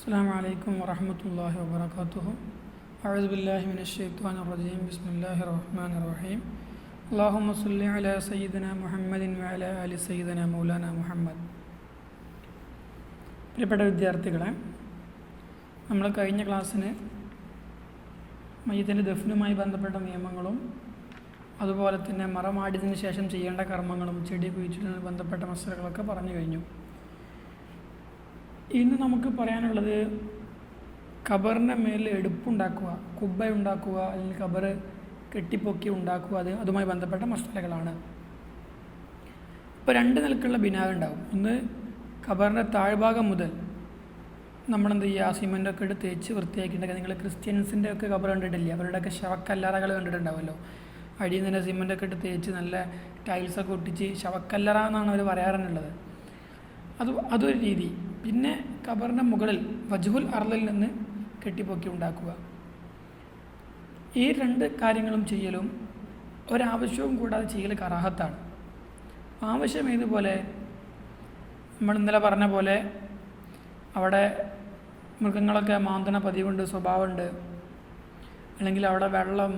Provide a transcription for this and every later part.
السلام عليكم ورحمة الله وبركاته. أعوذ بالله من الشيطان الرجيم. بسم الله الرحمن الرحيم. اللهم صل على سيدنا محمد وعلى آل سيدنا مولانا മുഹമ്മദ്. പ്രിയപ്പെട്ട വിദ്യാർത്ഥികളെ, നമ്മൾ കഴിഞ്ഞ ക്ലാസ്സിന് മയ്യിത്തിൻ്റെ ദഫ്നുമായി ബന്ധപ്പെട്ട നിയമങ്ങളും അതുപോലെ തന്നെ മറമാടിയതിന് ശേഷം ചെയ്യേണ്ട കർമ്മങ്ങളും ചെടി കുഴിച്ചിടുന്നതിന് ബന്ധപ്പെട്ട മസലകളൊക്കെ പറഞ്ഞു കഴിഞ്ഞു. ഇന്ന് നമുക്ക് പറയാനുള്ളത് ഖബറിൻ്റെ മേൽ എടുപ്പുണ്ടാക്കുക, കുബ്ബ ഉണ്ടാക്കുക, അല്ലെങ്കിൽ ഖബർ കെട്ടിപ്പൊക്കി ഉണ്ടാക്കുക, അതുമായി ബന്ധപ്പെട്ട മസലകളാണ്. ഇപ്പോൾ രണ്ട് നിലക്കുള്ള ബിനാ ഉണ്ടാകും. ഒന്ന്, ഖബറിൻ്റെ താഴ്ഭാഗം മുതൽ നമ്മളെന്ത് ചെയ്യുക, സിമെൻ്റൊക്കെ ഇട്ട് തേച്ച് വൃത്തിയാക്കിയിട്ടുണ്ടെങ്കിൽ, നിങ്ങൾ ക്രിസ്ത്യൻസിൻ്റെ ഒക്കെ ഖബർ കണ്ടിട്ടില്ല, അവരുടെയൊക്കെ ശവക്കല്ലറകൾ കണ്ടിട്ടുണ്ടാവുമല്ലോ. അടിയിൽ നിന്ന് സിമെൻ്റൊക്കെ ഇട്ട് തേച്ച് നല്ല ടൈൽസൊക്കെ ഒട്ടിച്ച് ശവക്കല്ലറ എന്നാണ് അവർ പറയാറുള്ളത്. അതൊരു രീതി. പിന്നെ ഖബറിൻ്റെ മുകളിൽ വജ്ഹുൽ അർളിൽ നിന്ന് കെട്ടിപ്പൊക്കി ഉണ്ടാക്കുക. ഈ രണ്ട് കാര്യങ്ങളും ചെയ്യലും ഒരാവശ്യവും കൂടാതെ ചെയ്യൽ കറാഹത്താണ്. ആവശ്യം ഏതുപോലെ, നമ്മൾ ഇന്നലെ പറഞ്ഞ പോലെ അവിടെ മൃഗങ്ങളൊക്കെ മാന്തണ പതിവുണ്ട്, സ്വഭാവമുണ്ട്, അല്ലെങ്കിൽ അവിടെ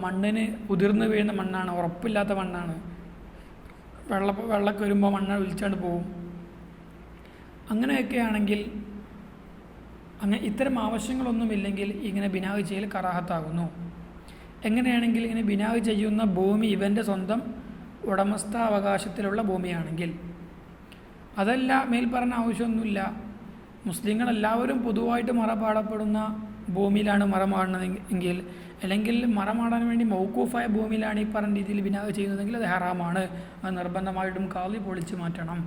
മണ്ണിന് ഉതിർന്നു വീഴുന്ന മണ്ണാണ്, ഉറപ്പില്ലാത്ത മണ്ണാണ്, വെള്ളമൊക്കെ വരുമ്പോൾ മണ്ണ് ഒലിച്ചാണ്ട് പോവും. അങ്ങനെയൊക്കെ ആണെങ്കിൽ ഇത്തരം ആവശ്യങ്ങളൊന്നുമില്ലെങ്കിൽ ഇങ്ങനെ ബിനാവ് ചെയ്യൽ കറാഹത്താകുന്നു. എങ്ങനെയാണെങ്കിൽ ഇങ്ങനെ ബിനാവ് ചെയ്യുന്ന ഭൂമി ഇവൻ്റെ സ്വന്തം ഉടമസ്ഥാവകാശത്തിലുള്ള ഭൂമിയാണെങ്കിൽ, അതല്ല മേൽ പറഞ്ഞ ആവശ്യമൊന്നുമില്ല, മുസ്ലിങ്ങളെല്ലാവരും പൊതുവായിട്ട് മറപാടപ്പെടുന്ന ഭൂമിയിലാണ് മറമാടുന്നതെങ്കിൽ, അല്ലെങ്കിൽ മറമാടാൻ വേണ്ടി മൗക്കൂഫായ ഭൂമിയിലാണ് ഈ പറഞ്ഞ രീതിയിൽ ബിനാവ് ചെയ്യുന്നതെങ്കിൽ അത് ഹറാമാണ്. അത് നിർബന്ധമായിട്ടും ഖാളി പൊളിച്ചു മാറ്റണം.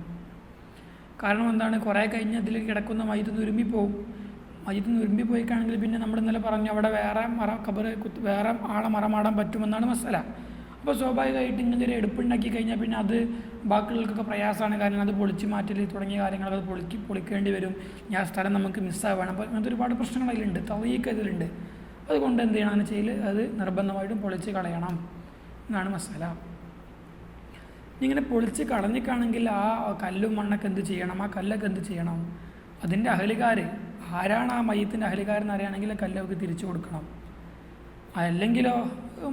കാരണം എന്താണ്, കുറേ കഴിഞ്ഞ് അതിൽ കിടക്കുന്ന മയ്യിത്ത് ഉരുമ്പിപ്പോവും. മയ്യിത്ത് ഉരുമ്പിപ്പോയിക്കാണെങ്കിൽ പിന്നെ നമ്മൾ ഇന്നലെ പറഞ്ഞു അവിടെ വേറെ വേറെ ആളെ മറമാടാൻ പറ്റുമെന്നാണ് മസല. അപ്പോൾ സ്വാഭാവികമായിട്ട് ഇങ്ങനെ ഒരു എടുപ്പുണ്ടാക്കി കഴിഞ്ഞാൽ പിന്നെ അത് ബാക്കിയുള്ളവർക്കൊക്കെ പ്രയാസമാണ്. കാരണം അത് പൊളിച്ച് മാറ്റൽ തുടങ്ങിയ കാര്യങ്ങളൊക്കെ പൊളിക്കേണ്ടി വരും. ഞാൻ സ്ഥലം നമുക്ക് മിസ്സാവുകയാണ്. അപ്പോൾ അങ്ങനത്തെ ഒരുപാട് പ്രശ്നങ്ങൾ അതിലുണ്ട്, തവീക്ക് അതിലുണ്ട്. അതുകൊണ്ട് എന്ത് ചെയ്യണം, അങ്ങനെ ചെയ്യൽ അത് നിർബന്ധമായിട്ടും പൊളിച്ച് കളയണം എന്നാണ് മസല. ഇങ്ങനെ പൊളിച്ച് കളഞ്ഞിക്കാണെങ്കിൽ ആ കല്ലും മണ്ണൊക്കെ എന്ത് ചെയ്യണം, ആ കല്ലൊക്കെ എന്ത് ചെയ്യണം, അതിൻ്റെ അഹലുകാർ ആരാണ്, ആ മയ്യത്തിൻ്റെ അഹലുകാരെന്ന് അറിയുകയാണെങ്കിൽ കല്ലൊക്കെ തിരിച്ചു കൊടുക്കണം. അല്ലെങ്കിലോ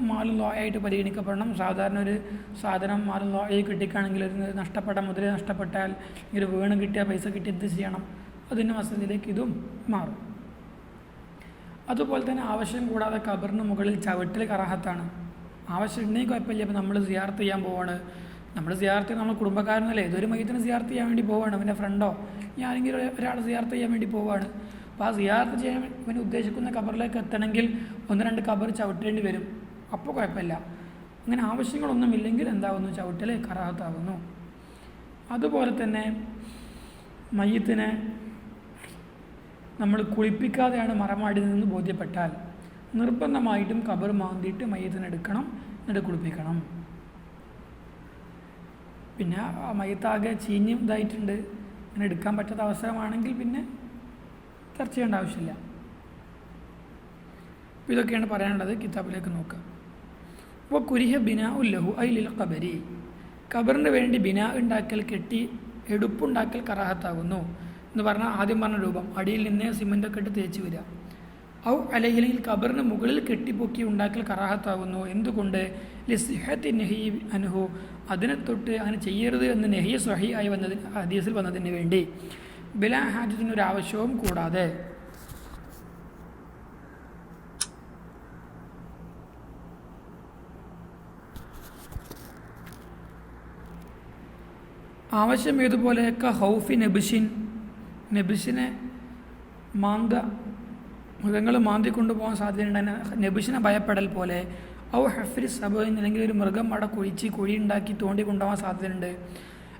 മാലും ലോയായിട്ട് പരിഗണിക്കപ്പെടണം. സാധാരണ ഒരു സാധനം മാലും ലോയായി കിട്ടിക്കുകയാണെങ്കിൽ ഒരു നഷ്ടപ്പെട്ട മുതൽ നഷ്ടപ്പെട്ടാൽ ഒരു വീണ് കിട്ടിയ പൈസ കിട്ടി എന്ത് ചെയ്യണം, അതിൻ്റെ മസലയിലേക്ക് ഇതും മാറും. അതുപോലെ തന്നെ ആവശ്യം കൂടാതെ ഖബറിന് മുകളിൽ ചവിട്ടൽ കറാഹത്താണ്. ആവശ്യം ഉണ്ടെങ്കിൽ കുഴപ്പമില്ല. ഇപ്പോൾ നമ്മൾ സിയാറത്ത് ചെയ്യാൻ പോവാണ്, നമ്മൾ സിയാറത്ത് നമ്മൾ കുടുംബക്കാരനല്ലേ, ഇതൊരു മയ്യത്തിനെ സിയാറത്ത് ചെയ്യാൻ വേണ്ടി പോവുകയാണ്, അവൻ്റെ ഫ്രണ്ടോ ഞാനെങ്കിലും ഒരാൾ സിയാറത്ത് ചെയ്യാൻ വേണ്ടി പോവുകയാണ്. അപ്പോൾ ആ സിയാറത്ത് ചെയ്യാൻ ഇവന് ഉദ്ദേശിക്കുന്ന ഖബറിലേക്ക് എത്തണമെങ്കിൽ 1-2 ഖബർ ചവിട്ടേണ്ടി വരും. അപ്പോൾ കുഴപ്പമില്ല. അങ്ങനെ ആവശ്യങ്ങളൊന്നുമില്ലെങ്കിൽ എന്താകുന്നു, ചവിട്ടൽ കറാഹത്താകുന്നു. അതുപോലെ തന്നെ മയ്യത്തിനെ നമ്മൾ കുളിപ്പിക്കാതെയാണ് മറമാടിയതെന്ന് ബോധ്യപ്പെട്ടാൽ നിർബന്ധമായിട്ടും ഖബർ മാന്തിയിട്ട് മയ്യത്തിനെ എടുക്കണം, എന്നിട്ട് കുളിപ്പിക്കണം. പിന്നെ ആ മയ്യത്താകെ ചീഞ്ഞ് ഇതായിട്ടുണ്ട്, അങ്ങനെ എടുക്കാൻ പറ്റാത്ത അവസരമാണെങ്കിൽ പിന്നെ ചർച്ച ചെയ്യേണ്ട ആവശ്യമില്ല. അപ്പോൾ ഇതൊക്കെയാണ് പറയാനുള്ളത്. കിതാബിലേക്ക് നോക്കുക. അപ്പോൾ കുരിഹ ബിനാ ഉല്ലഹു ഐലിൽ ഖബരി, ഖബറിന് വേണ്ടി ബിനാ ഉണ്ടാക്കൽ, കെട്ടി എടുപ്പുണ്ടാക്കൽ കറാഹത്താകുന്നു എന്ന് പറഞ്ഞാൽ ആദ്യം പറഞ്ഞ രൂപം അടിയിൽ നിന്നേ സിമെൻ്റൊക്കെ ഇട്ട് തേച്ച് വരിക. ഔ അല്ലെങ്കിൽ ഖബറിന് മുകളിൽ കെട്ടിപ്പൊക്കി ഉണ്ടാക്കൽ കറാഹത്താകുന്നു. എന്തുകൊണ്ട്? ലിസിഹത്തി നെഹി അനുഹു, അതിനെ തൊട്ട് അങ്ങനെ ചെയ്യരുത് എന്ന് നെഹിയ സ്വഹി ആയി ഹദീസിൽ വന്നതിന് വേണ്ടി, ബിലാ ഹാജത്തിനൊരാവശ്യവും കൂടാതെ. ആവശ്യം ഏതുപോലെയൊക്കെ ഹൗഫി നെബിഷിനെ മൃഗങ്ങൾ മാന്തിക്കൊണ്ടുപോകാൻ സാധ്യതയുണ്ട്. നെബിഷിനെ ഭയപ്പെടൽ പോലെ. ഔ ഹഫ്രി സബൈൻ, അല്ലെങ്കിൽ ഒരു മൃഗം അവിടെ കുഴി ഉണ്ടാക്കി തോണ്ടി കൊണ്ടുപോകാൻ സാധ്യതയുണ്ട്.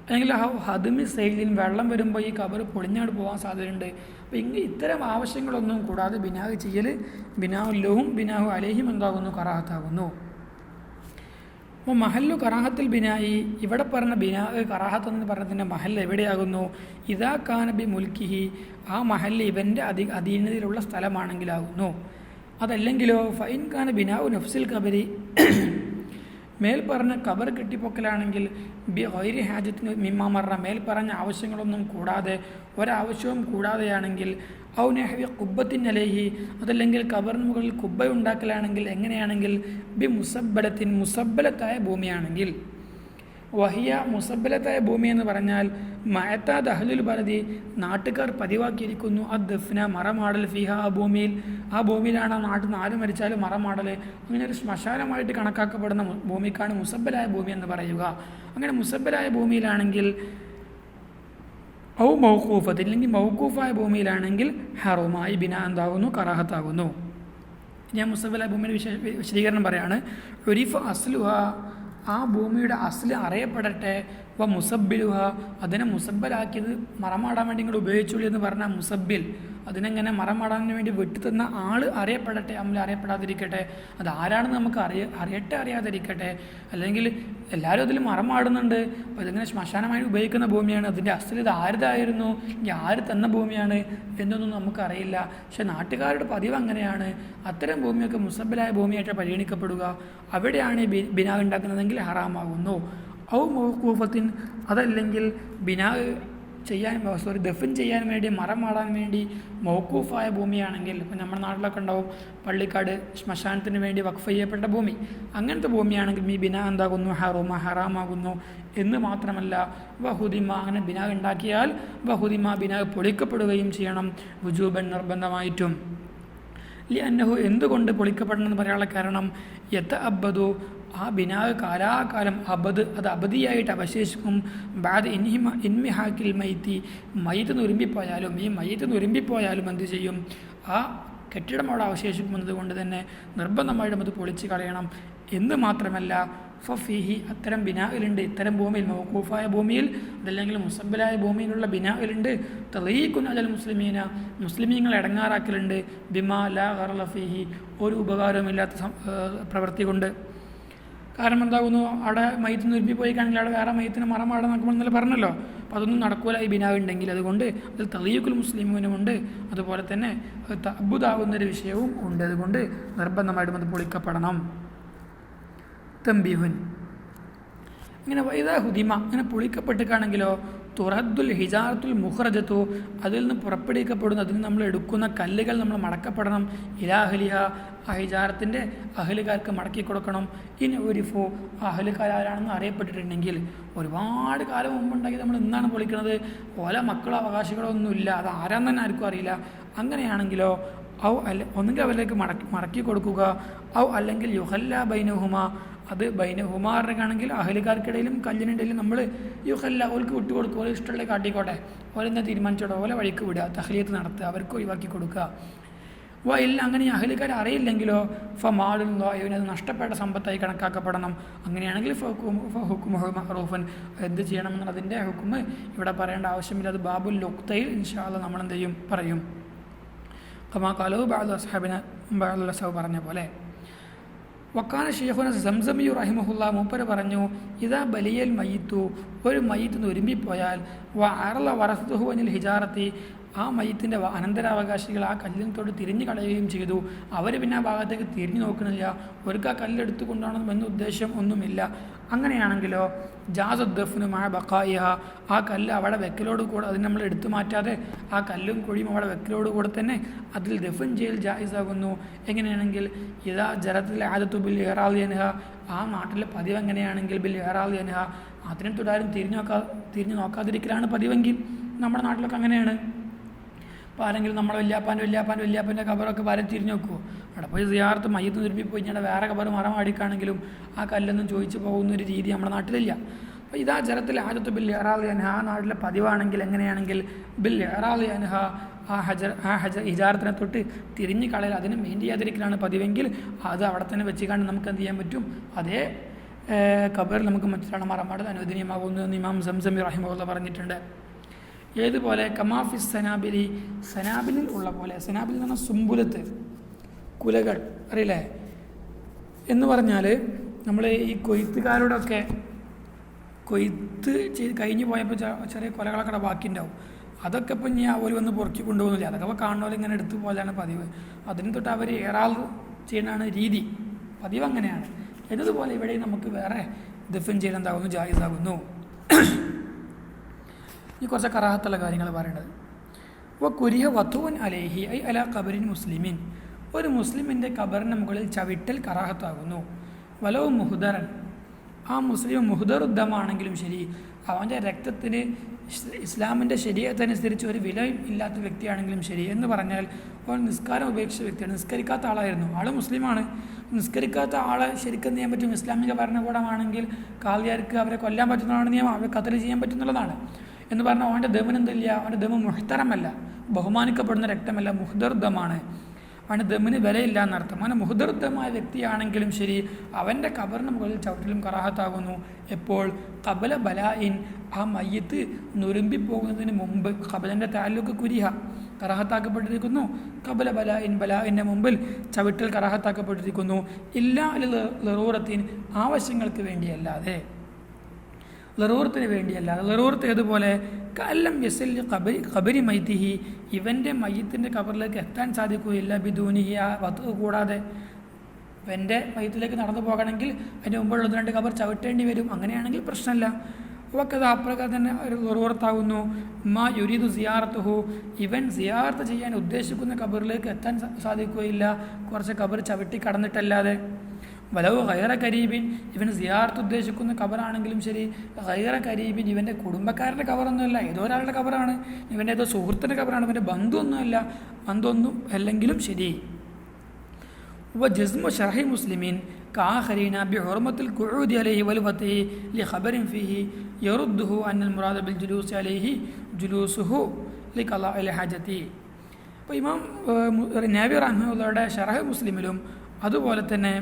അല്ലെങ്കിൽ ഹദ്മി സൈലിൻ, വെള്ളം വരുമ്പോൾ ഈ ഖബർ പൊളിഞ്ഞാട് പോകാൻ സാധ്യതയുണ്ട്. അപ്പോൾ ഇത്തരം ആവശ്യങ്ങളൊന്നും കൂടാതെ ബിനാഹ് ചെയ്യൽ ബിനാഹുല്ലഹും ബിനാഹു അലൈഹിം എന്താകുന്നു, കറാഹത്താകുന്നു. അപ്പോൾ മഹല്ലു കറാഹത്തിൽ ബിനായി, ഇവിടെ പറഞ്ഞ ബിനാഹ് കറാഹത്ത് എന്ന് പറഞ്ഞതിൻ്റെ മഹൽ എവിടെയാകുന്നു? ഇദാ കാന ബി മുൽക്കിഹി, ആ മഹല്ല് ഇവൻ്റെ അധീനതയിലുള്ള സ്ഥലമാണെങ്കിലാകുന്നു. അതല്ലെങ്കിലോ ഫൈൻ കാന ബിനാഹു നഫ്സിൽ ഖബരി, മേൽ പറഞ്ഞ ഖബർ കെട്ടിപ്പൊക്കലാണെങ്കിൽ ബി ഗൈരി ഹാജത്തിന് മിമ്മാമറ, മേൽ പറഞ്ഞ ആവശ്യങ്ങളൊന്നും കൂടാതെ ഒരാവശ്യവും കൂടാതെയാണെങ്കിൽ ഔ നെഹ്വി കുബ്ബത്തിൻ അലൈഹി, അതല്ലെങ്കിൽ ഖബറിന് മുകളിൽ കുബ്ബ ഉണ്ടാക്കലാണെങ്കിൽ എങ്ങനെയാണെങ്കിൽ ബി മുസബ്ബലത്തിൻ, മുസബ്ബലത്തായ ഭൂമിയാണെങ്കിൽ. വഹിയ, മുസബ്ബലത്തായ ഭൂമി എന്ന് പറഞ്ഞാൽ മഅത്താദ് അഹ്ലുൽ ബലദി, നാട്ടുകാർ പതിവാക്കിയിരിക്കുന്നു അദ്ദഫ്ന, മറമാടൽ ഫിഹ, ആ ഭൂമിയിലാണ് ആ നാട്ടിൽ നിന്ന് ആര് മരിച്ചാലും മറമാടൽ, അങ്ങനെ ഒരു ശ്മശാനമായിട്ട് കണക്കാക്കപ്പെടുന്ന ഭൂമിക്കാണ് മുസബ്ബലായ ഭൂമി എന്ന് പറയുക. അങ്ങനെ മുസബ്ബലായ ഭൂമിയിലാണെങ്കിൽ ഔ മൗഖൂഫത്ത്, ഇല്ലെങ്കിൽ മൗഖൂഫായ ഭൂമിയിലാണെങ്കിൽ ഹറുമായി ബിന എന്താകുന്നു, കറാഹത്താകുന്നു. ഞാൻ മുസബ്ബലായ ഭൂമിയുടെ വിശദീകരണം പറയാണ്. ഉരിഫ് അസ്ലുഹ, ആ ഭൂമിയുടെ അസ്ല് അറിയപ്പെടട്ടെ. വ മുസബ്ബിലുഹ, അതിനെ മുസബ്ബലാക്കിയത് മറമാടാൻ വേണ്ടി ഇങ്ങോട്ട് ഉപയോഗിച്ചുള്ളൂ എന്ന് പറഞ്ഞാൽ മുസബ്ബിൽ, അതിനെങ്ങനെ മറമാടാൻ വേണ്ടി വെട്ടിത്തന്ന ആൾ അറിയപ്പെടട്ടെ, അമ്മ അറിയപ്പെടാതിരിക്കട്ടെ. അത് ആരാണെന്ന് നമുക്ക് അറിയാതിരിക്കട്ടെ. അല്ലെങ്കിൽ എല്ലാവരും അതിൽ മറമാടുന്നുണ്ട്. അപ്പോൾ ഇതിങ്ങനെ ശ്മശാനമായി ഉപയോഗിക്കുന്ന ഭൂമിയാണ്, അതിൻ്റെ അസ്ല് ഇത് ആരുതായിരുന്നു, ഇനി ആര് തന്ന ഭൂമിയാണ് എന്നൊന്നും നമുക്കറിയില്ല. പക്ഷെ നാട്ടുകാരുടെ പതിവ് അങ്ങനെയാണ്. അത്തരം ഭൂമിയൊക്കെ മുസബ്ബലായ ഭൂമിയായിട്ട് പരിഗണിക്കപ്പെടുക. അവിടെയാണ് ബിനാ ഉണ്ടാക്കുന്നതെങ്കിൽ ഹറാമാകുന്നു. ഔ മൗഖൂഫത്തിൻ, അതല്ലെങ്കിൽ ബിനാ ദഫൻ ചെയ്യാൻ വേണ്ടി, മറമാടാൻ വേണ്ടി മൗഖൂഫായ ഭൂമിയാണെങ്കിൽ, ഇപ്പം നമ്മുടെ നാട്ടിലൊക്കെ ഉണ്ടാവും പള്ളിക്കാട് ശ്മശാനത്തിന് വേണ്ടി വഖഫ് ചെയ്യപ്പെട്ട ഭൂമി, അങ്ങനത്തെ ഭൂമിയാണെങ്കിൽ ഈ ബിനാ എന്താകുന്നു, ഹറാമാകുന്നു. എന്ന് മാത്രമല്ല വഹുദിമ, അങ്ങനെ ബിനാ ഉണ്ടാക്കിയാൽ വഹുദിമ, ബിനാ പൊളിക്കപ്പെടുകയും ചെയ്യണം വുജൂബൻ, നിർബന്ധമായിട്ടും. ലിഅന്നഹു, എന്തുകൊണ്ട് പൊളിക്കപ്പെടണമെന്ന് പറയാനുള്ള കാരണം യതഅബ്ബദു, ആ ബിനാവ് കാലാകാലം അത് അബദിയായിട്ട് അവശേഷിക്കും. ബാദ് ഇൻമിഹാക്കിൽ മൈത്തി, മയ്യത്ത് നുരുമ്പിപ്പോയാലും, ഈ മയ്യത്ത് നുരുമ്പിപ്പോയാലും എന്ത് ചെയ്യും, ആ കെട്ടിടം അവിടെ അവശേഷിക്കുന്നത് കൊണ്ട് തന്നെ നിർബന്ധമായിട്ടും അത് പൊളിച്ച് കളയണം. എന്ന് മാത്രമല്ല ഫഫീഹി, അത്തരം ബിനായിലുണ്ട്, ഇത്തരം ഭൂമിയിൽ മൗഖൂഫായ ഭൂമിയിൽ അതല്ലെങ്കിൽ മുസബ്ബലായ ഭൂമിയിലുള്ള ബിനായിലുണ്ട് തളീഖുൻ അലൽ മുസ്ലിമീന, മുസ്ലിമീങ്ങൾ ഇടങ്ങാറാക്കലുണ്ട് ബിമാ ലാ ഗറള ഫീഹി, ഒരു ഉപകാരവുമില്ലാത്ത പ്രവൃത്തി കൊണ്ട്. കാരണം എന്താകുന്നു, അവിടെ മയ്യത്ത് നുരുമ്പിപ്പോയി കഴിഞ്ഞാൽ അവിടെ വേറെ മയ്യത്തിന് മറമാടാൻ നോക്കുമ്പോൾ ഇന്നലെ പറഞ്ഞല്ലോ. അപ്പോൾ അതൊന്നും നടക്കൂല ഈ ബിനാ ഉണ്ടെങ്കിൽ. അതുകൊണ്ട് അതിൽ തളീഖുൽ മുസ്ലിമീനുമുണ്ട്, അതുപോലെ തന്നെ തഅബ്ബുദാവുന്നൊരു വിഷയവും ഉണ്ട്. അതുകൊണ്ട് നിർബന്ധമായിട്ടും അത് പൊളിക്കപ്പെടണം. തംബീഹുൻ, ഇങ്ങനെ വൈദാ ഹുദിമ, ഇങ്ങനെ പൊളിക്കപ്പെട്ടിട്ടാണെങ്കിലോ തുറദ്ദുൽ ഹിജാറത്തുൽ മുഖ്റജത്തു, അതിൽ നിന്ന് പുറപ്പെടുവിക്കപ്പെടുന്ന, അതിൽ നമ്മൾ എടുക്കുന്ന കല്ലുകൾ നമ്മൾ മടക്കപ്പെടണം. ഇലാഹലിഹ, ആ ഹിജാറത്തിൻ്റെ അഹലുകാർക്ക് മടക്കി കൊടുക്കണം. ഇനി ഒരിഫോ, ആ അഹലുകാരാണെന്ന് അറിയപ്പെട്ടിട്ടുണ്ടെങ്കിൽ ഒരുപാട് കാലം മുമ്പുണ്ടാക്കി നമ്മൾ ഇന്നാണ് പൊളിക്കുന്നത്, ഓല മക്കളോ അവകാശികളോ ഒന്നുമില്ല, അത് ആരാന്ന് തന്നെ ആർക്കും അറിയില്ല. അങ്ങനെയാണെങ്കിലോ ഒന്നുകിൽ അവരിലേക്ക് മടക്കി കൊടുക്കുക, അല്ലെങ്കിൽ യുഹല്ല ബൈനഹുമ, അത് ബൈനഹുമാറിനാണെങ്കിൽ അഹലുകാർക്കിടയിലും കല്ലിനിടയിലും നമ്മൾ യുഹല്ല, ഓർക്ക് വിട്ടുകൊടുക്കുക, ഓരോ ഇഷ്ടമുള്ള കാട്ടിക്കോട്ടെ, ഓരെന്താ തീരുമാനിച്ചോട്ടെ, ഓലെ വഴിക്ക് വിടുക, തഹ്ലിയത്ത് നടത്തുക, അവർക്ക് ഒഴിവാക്കി കൊടുക്കുക. ഇല്ല, അങ്ങനെ അഹലുകാർ അറിയില്ലെങ്കിലോ ഫമാലുള്ളോ, ഇവനത് നഷ്ടപ്പെട്ട സമ്പത്തായി കണക്കാക്കപ്പെടണം. അങ്ങനെയാണെങ്കിൽ ഹുക്കുമുഹു മഅറൂഫൻ, എന്ത് ചെയ്യണമെന്നുള്ള അതിൻ്റെ ഹുക്കുമ് ഇവിടെ പറയേണ്ട ആവശ്യമില്ല. അത് ബാബുൽ ലുഖ്തയിൽ ഇൻഷാ അല്ലാഹ് നമ്മളെന്ത് ചെയ്യും, പറയും. കമാ ഖാലഹു ബഅദു അസ്ഹാബിന, ബഅദുൽ അസ്ഹാബ് പറഞ്ഞ പോലെ. വക്കാന ഷെയ്ഖുന സംസമി റഹിമഹുല്ലാ, മൂപ്പര് പറഞ്ഞു, ഇതാ ബലിയൽ മയ്യിത്തു, ഒരു മയ്യിത്ത് നുരുമ്പിപ്പോയാൽ വ അറള വറസതുഹു അനിൽ ഹിജാറത്തി, ആ മയ്യത്തിൻ്റെ അനന്തരാവകാശികൾ ആ കല്ലിനത്തോട് തിരിഞ്ഞു കളയുകയും ചെയ്തു. അവർ പിന്നെ ആ ഭാഗത്തേക്ക് തിരിഞ്ഞു നോക്കണില്ല, അവർക്ക് ആ കല്ലെടുത്ത് കൊണ്ടുപോകണം എന്ന ഉദ്ദേശം ഒന്നുമില്ല. അങ്ങനെയാണെങ്കിലോ ജാസുദ്ദഫ്നു മഅ ബഖായിഹ, ആ കല്ല് അവിടെ വെക്കലോട് കൂടെ, അതിന് നമ്മൾ എടുത്തു മാറ്റാതെ ആ കല്ലും കുഴിയും അവിടെ വെക്കലോട് കൂടെ തന്നെ അതിൽ ദഫൻ ചെയ്യൽ ജായിസാകുന്നു. എങ്ങനെയാണെങ്കിൽ ഇതാ ജറത്തിൽ ആദത്തു ബിൽ ഇഹ്റാലിയൻഹ, ആ നാട്ടിലെ പതിവ് എങ്ങനെയാണെങ്കിൽ ബിൽ ഇഹ്റാലിയൻഹ, അതിനെ തുടരും തിരിഞ്ഞു നോക്കാതിരിക്കലാണ് പതിവെങ്കിൽ നമ്മുടെ നാട്ടിലൊക്കെ അങ്ങനെയാണ്. അപ്പോൾ ആരെങ്കിലും നമ്മളെ വല്യാപ്പാൻ്റെ കബറൊക്കെ വരെ തിരിഞ്ഞു നോക്കുമോ? അവിടെ പോയി സിയാറത്ത് മയ്യത്ത് നുരുമ്പിപ്പോയി കഴിഞ്ഞാൽ വേറെ കബർ മറമാടിക്കാണെങ്കിലും ആ കല്ലൊന്നും ചോദിച്ചു പോകുന്നൊരു രീതി നമ്മുടെ നാട്ടിലില്ല. അപ്പോൾ ഇതാ ജലത്തിൽ ആദത്ത് ബിൽ ഇഹ്റാലി അൻഹ, ആ നാട്ടിലെ പതിവാണെങ്കിൽ എങ്ങനെയാണെങ്കിൽ ബിൽ ഇഹ്റാലി അൻഹ, ആ ഹിജാറത്തിനെ തൊട്ട് തിരിഞ്ഞ് കളയൽ, അതിനെ മെയിൻ ചെയ്യാതിരിക്കലാണ് പതിവെങ്കിൽ അത് അവിടെ തന്നെ വെച്ചുകൊണ്ട് നമുക്ക് എന്ത് ചെയ്യാൻ പറ്റും, അതേ കബറിൽ നമുക്ക് മറ്റൊരാളെ മറമാടൽ അനുവദനീയമാകുന്നു എന്ന് ഇമാം സംസമി റഹിമഹുല്ലാഹ് പറഞ്ഞിട്ടുണ്ട്. ഏതുപോലെ കമാഫിസ് സനാബിലി, സനാബിലിൽ ഉള്ള പോലെ, സനാബിൽ എന്ന് പറഞ്ഞാൽ സുംബുലത്ത്, കുലകൾ അറിയില്ലേ എന്ന് പറഞ്ഞാൽ, നമ്മൾ ഈ കൊയ്ത്തുകാരോടൊക്കെ കൊയ്ത്ത് കഴിഞ്ഞ് പോയപ്പോൾ ചെറിയ കൊലകളൊക്കെ ബാക്കിയുണ്ടാവും. അതൊക്കെ ഇപ്പം ഇനി അവർ വന്ന് പൊറുക്കി കൊണ്ടുപോകുന്നില്ല, അതൊക്കെ അപ്പോൾ കാണുന്നവർ ഇങ്ങനെ എടുത്തു പോലെയാണ് പതിവ്. അതിന് തൊട്ട് അവർ ഏറാൾ ചെയ്യുന്നതാണ് രീതി, പതിവ് അങ്ങനെയാണ്. എന്നതുപോലെ ഇവിടെ നമുക്ക് വേറെ ദഫൻ ചെയ്യൽ എന്താകുന്നു, ജായിസാകുന്നു. ഈ കുറച്ച് കറാഹത്തുള്ള കാര്യങ്ങൾ പറയേണ്ടത്. കുരിഹ വത്തുവൻ അലേഹി ഐ അല ഖബറിൻ മുസ്ലിമിൻ, ഒരു മുസ്ലിമിൻ്റെ ഖബറിന് മുകളിൽ ചവിട്ടൽ കറാഹത്താകുന്നു. വലവും മുഹുദറൻ, ആ മുസ്ലിം മുഹുദറുദ്ധമാണെങ്കിലും ശരി, അവൻ്റെ രക്തത്തിന് ഇസ്ലാമിൻ്റെ ശരീഅത്തനുസരിച്ച് ഒരു വില ഇല്ലാത്ത വ്യക്തിയാണെങ്കിലും ശരി. എന്ന് പറഞ്ഞാൽ അവൻ നിസ്കാരം ഉപേക്ഷിച്ച വ്യക്തിയാണ്, നിസ്കരിക്കാത്ത ആളായിരുന്നു, ആൾ മുസ്ലിമാണ്. നിസ്കരിക്കാത്ത ആളെ ശരിക്കും ചെയ്യാൻ പറ്റും. ഇസ്ലാമിക ഭരണകൂടമാണെങ്കിൽ കാളിയാർക്ക് അവരെ കൊല്ലാൻ പറ്റുന്നതാണ് നിയമം, അവരെ കത്ൽ ചെയ്യാൻ പറ്റുന്നുള്ളതാണ്. എന്ന് പറഞ്ഞാൽ അവൻ്റെ ദമൻ എന്തില്ല, അവൻ്റെ ദമ മുഹ്തറമല്ല, ബഹുമാനിക്കപ്പെടുന്ന രക്തമല്ല, മുഹ്ദറുദ്ധമാണ്. അവൻ്റെ ദമിന് വിലയില്ല എന്നർത്ഥം. അങ്ങനെ മുഹ്ദറുദ്ധമായ വ്യക്തിയാണെങ്കിലും ശരി, അവൻ്റെ ഖബറിന് മുകളിൽ ചവിട്ടലും കറാഹത്താകുന്നു. എപ്പോൾ? ഖബല ബലായിൻ, ആ മയ്യത്ത് നുരുമ്പിപ്പോകുന്നതിന് മുമ്പ്. ഖബലിൻ്റെ താലൂക്ക് കുരിഹ കറാഹത്താക്കപ്പെട്ടിരിക്കുന്നു. ഖബല ബലായിൻ, ബലായിൻ്റെ മുമ്പിൽ ചവിട്ടൽ കറാഹത്താക്കപ്പെട്ടിരിക്കുന്നു. ഇല്ലാ ലറൂറത്തിൻ, ആവശ്യങ്ങൾക്ക് വേണ്ടിയല്ലാതെ, ലറൂറത്തിന് വേണ്ടിയല്ലാതെ. ലറൂറത്ത് ഏതുപോലെ? കല്ലം യസല്ലി ഖബരി മൈത്തിഹി, ഇവൻ്റെ മയ്യത്തിൻ്റെ ഖബറിലേക്ക് എത്താൻ സാധിക്കുകയില്ല ബിദൂനിഹി, ആ വത്ത് കൂടാതെ. ഇവൻ്റെ മയ്യത്തിലേക്ക് നടന്നു പോകണമെങ്കിൽ അതിന് മുമ്പുള്ള 2 ഖബർ ചവിട്ടേണ്ടി വരും. അങ്ങനെയാണെങ്കിൽ പ്രശ്നമില്ല. അവക്കത് അപ്രകാരം തന്നെ ഒരു ലറൂറത്താകുന്നു. മാ യുരീദു സിയാറത്തുഹു, ഇവൻ സിയാറത്ത് ചെയ്യാൻ ഉദ്ദേശിക്കുന്ന ഖബറിലേക്ക് എത്താൻ സാധിക്കുകയില്ല കുറച്ച് ഖബർ ചവിട്ടി കടന്നിട്ടല്ലാതെ. വലവ് ഗൈറ കരീബിൻ, ഇവൻ സിയാർത്ത് ഉദ്ദേശിക്കുന്ന ഖബറാണെങ്കിലും ശരി, ഗൈറ കരീബിൻ, ഇവൻ്റെ കുടുംബക്കാരൻ്റെ ഖബറൊന്നുമല്ല, ഏതോ ഒരാളുടെ ഖബറാണ്, ഇവൻ്റെ ഏതോ സുഹൃത്തിൻ്റെ ഖബറാണ്, ഇവൻ്റെ ബന്ധുവൊന്നുമല്ല, ബന്ധമൊന്നും അല്ലെങ്കിലും ശരി. ജസ്മു ഷർഹി മുസ്ലിമീൻ കാഹരീന ബിഹുർമത്തിൽ ഖുഊദി അലൈഹി വൽ വത്ഇ ലിഖബറിൻ ഫീഹി യറുദ്ദുഹു അന്നൽ മുറാദ ബിൽ ജുലൂസി അലൈഹി ജുലൂസുഹു ലിഖളാഇൽ ഹജതി. അപ്പോൾ ഇമാം നബി റഹ്മത്തുള്ളാഹിയുടെ ഷർഹ് മുസ്ലിമിലും അതുപോലെ തന്നെ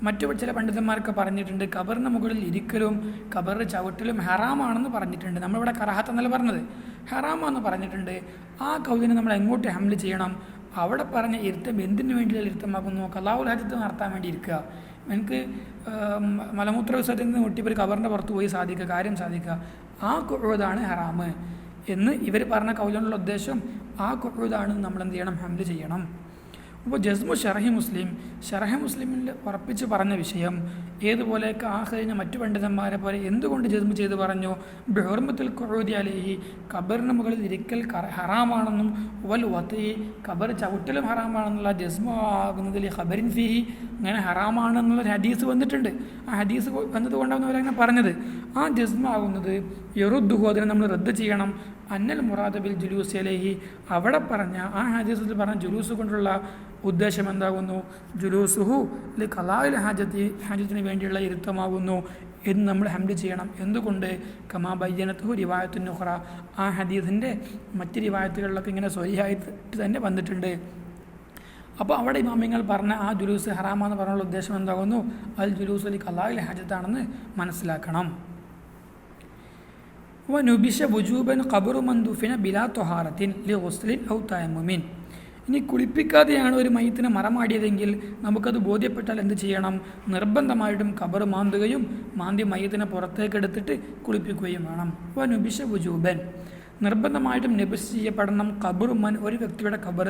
മറ്റു ചില പണ്ഡിതന്മാർക്ക് പറഞ്ഞിട്ടുണ്ട് ഖബറിന് മുകളിൽ ഇരിക്കലും ഖബറിൽ ചവിട്ടലും ഹറാമാണെന്ന് പറഞ്ഞിട്ടുണ്ട്. നമ്മളിവിടെ കറാഹത്ത് എന്നല്ല പറഞ്ഞത്, ഹറാമാണെന്ന് പറഞ്ഞിട്ടുണ്ട്. ആ കൗലിനെ നമ്മൾ എങ്ങോട്ട് ഹംല് ചെയ്യണം? അവിടെ പറഞ്ഞ ഇരുത്തം എന്തിനു വേണ്ടിയുള്ള ഇരുത്തമാക്കുന്നു? ഖളാഉൽ ഹജത്ത് നടത്താൻ വേണ്ടി ഇരിക്കുക. എനിക്ക് മലമൂത്ര വിസർജനത്തിൽ നിന്ന് മുട്ടിപ്പോൾ ഖബറിൻ്റെ പുറത്ത് പോയി കാര്യം സാധിക്കുക, ആ ഖുഊദാണ് ഹറാമ് എന്ന് ഇവർ പറഞ്ഞ കൗലിനുള്ള ഉദ്ദേശം ആ ഖുഊദാണ് നമ്മൾ എന്ത് ചെയ്യണം? ഹംല് ചെയ്യണം. അപ്പോൾ ജസ്മു ഷർഹി മുസ്ലിം, ഷർഹി മുസ്ലിമിൽ ഉറപ്പിച്ച് പറഞ്ഞ വിഷയം ഏതുപോലെ ആഹ്റിന് മറ്റു പണ്ഡിതന്മാരെ പോലെ എന്തുകൊണ്ട് ജസ്മു ചെയ്ത് പറഞ്ഞു? ബിഹുർമത്തുൽ ഖുഊദി അലൈഹി, ഖബറിന് മുകളിൽ ഇരിക്കൽ ഹറാമാണെന്നും വൽ വത്ഇ, ഖബർ ചവിട്ടലും ഹറാമാണെന്നുള്ള ജസ്മു ആകുന്നതിൽ ഖബറിൻ ഫീഹി, അങ്ങനെ ഹറാമാണെന്നുള്ള ഹദീസ് വന്നിട്ടുണ്ട്. ആ ഹദീസ് വന്നതുകൊണ്ടാണ് അവരങ്ങനെ പറഞ്ഞത്. ആ ജസ്മു ആകുന്നത് യറുദ്ദുഹു, അതിനെ നമ്മൾ റദ്ദ് ചെയ്യണം. അന്നൽ മുറാദ ബിൽ ജുലൂസി അലൈഹി, അവിടെ പറഞ്ഞ ആ ഹദീസിൽ പറഞ്ഞ ജുലൂസ് കൊണ്ടുള്ള ഉദ്ദേശം എന്താകുന്നു? ജുലൂസുഹു ലി ഖളാഇൽ ഹജതി, ഹജത്തിന് വേണ്ടിയുള്ള ഇരുത്തമാകുന്നു എന്ന് നമ്മൾ ഹംല് ചെയ്യണം. എന്തുകൊണ്ട്? കമാ ബയ്യനത്തുഹു റിവായത്തുൻ ഉഖ്റ, ആ ഹദീസിൻ്റെ മറ്റ് റിവായത്തുകളിലൊക്കെ ഇങ്ങനെ സ്വഹിയായിട്ട് തന്നെ വന്നിട്ടുണ്ട്. അപ്പോൾ അവിടെ ഇമാമിങ്ങൾ പറഞ്ഞ ആ ജുലൂസ് ഹറാമാന്ന് പറഞ്ഞുള്ള ഉദ്ദേശം എന്താകുന്നു? അൽ ജുലൂസ് ലി ഖളാഇൽ ഹജത്താണെന്ന് മനസ്സിലാക്കണം. വനുബിഷ വുജൂബൻ ഖബറു മൻ ദുഫിന ബിലാ ത്വഹാറത്തിൻ ലി ഗുസ്ലിൻ ഔ തയമ്മുമിൻ, ഇനി കുളിപ്പിക്കാതെയാണ് ഒരു മയ്യത്തിനെ മറമാടിയതെങ്കിൽ നമുക്കത് ബോധ്യപ്പെട്ടാൽ എന്ത് ചെയ്യണം? നിർബന്ധമായിട്ടും ഖബർ മാന്തുകയും മാന്തി മയ്യത്തിനെ പുറത്തേക്ക് എടുത്തിട്ട് കുളിപ്പിക്കുകയും വേണം. വനുബിഷ വുജൂബൻ, നിർബന്ധമായിട്ടും നബിസ് ചെയ്യപ്പെടണം ഖബറു മൻ, ഒരു വ്യക്തിയുടെ ഖബർ